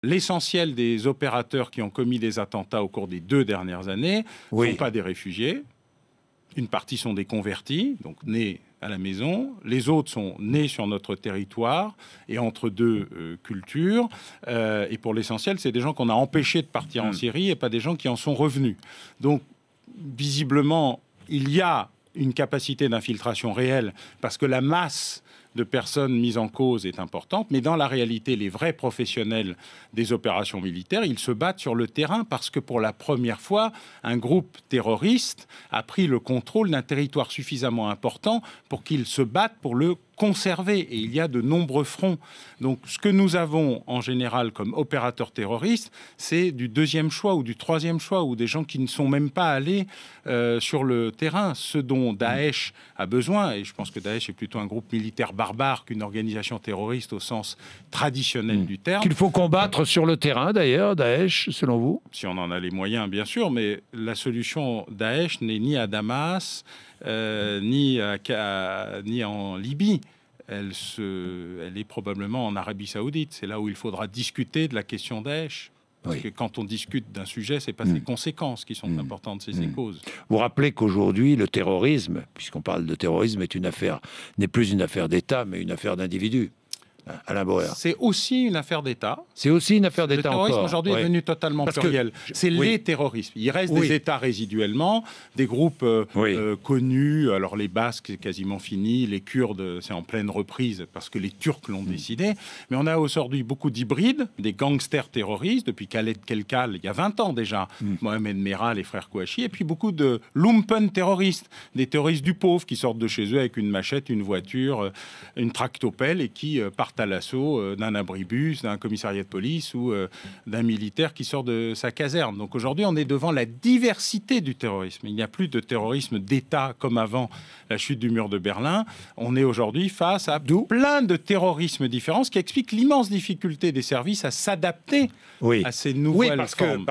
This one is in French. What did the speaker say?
l'essentiel des opérateurs qui ont commis des attentats au cours des 2 dernières années ne sont pas des réfugiés. Une partie sont des convertis, donc nés à la maison. Les autres sont nés sur notre territoire et entre 2 cultures. Et pour l'essentiel, c'est des gens qu'on a empêchés de partir en Syrie et pas des gens qui en sont revenus. Donc, visiblement, il y a une capacité d'infiltration réelle parce que la masse de personnes mises en cause est importante, mais dans la réalité, les vrais professionnels des opérations militaires, ils se battent sur le terrain parce que pour la première fois, un groupe terroriste a pris le contrôle d'un territoire suffisamment important pour qu'ils se battent pour le conserver. Et il y a de nombreux fronts. Donc, ce que nous avons en général comme opérateurs terroristes, c'est du 2e choix ou du 3e choix, ou des gens qui ne sont même pas allés sur le terrain. Ce dont Daesh a besoin, et je pense que Daesh est plutôt un groupe militaire barbare qu'une organisation terroriste au sens traditionnel du terme. Qu'il faut combattre sur le terrain, d'ailleurs, Daesh, selon vous? Si on en a les moyens, bien sûr, mais la solution Daesh n'est ni à Damas, ni en Libye. Elle est probablement en Arabie Saoudite. C'est là où il faudra discuter de la question Daesh. Parce que quand on discute d'un sujet, ce n'est pas ses conséquences qui sont importantes, c'est ses causes. Vous rappelez qu'aujourd'hui, le terrorisme, puisqu'on parle de terrorisme, n'est plus une affaire d'État, mais une affaire d'individus. Alain Bauer. C'est aussi une affaire d'État. C'est aussi une affaire d'État encore. Le terrorisme aujourd'hui est devenu totalement pluriel. C'est les terrorismes. Il reste des États résiduellement, des groupes connus. Alors les Basques, c'est quasiment fini. Les Kurdes, c'est en pleine reprise parce que les Turcs l'ont décidé. Mais on a aujourd'hui beaucoup d'hybrides, des gangsters terroristes, depuis Khaled Kelkal, il y a 20 ans déjà, Mohamed Merah, les frères Kouachi, et puis beaucoup de lumpen terroristes, des terroristes du pauvre qui sortent de chez eux avec une machette, une voiture, une tractopelle et qui partent à l'assaut d'un abribus, d'un commissariat de police ou d'un militaire qui sort de sa caserne. Donc aujourd'hui, on est devant la diversité du terrorisme. Il n'y a plus de terrorisme d'État comme avant la chute du mur de Berlin. On est aujourd'hui face à plein de terrorismes différents, ce qui explique l'immense difficulté des services à s'adapter à ces nouvelles formes.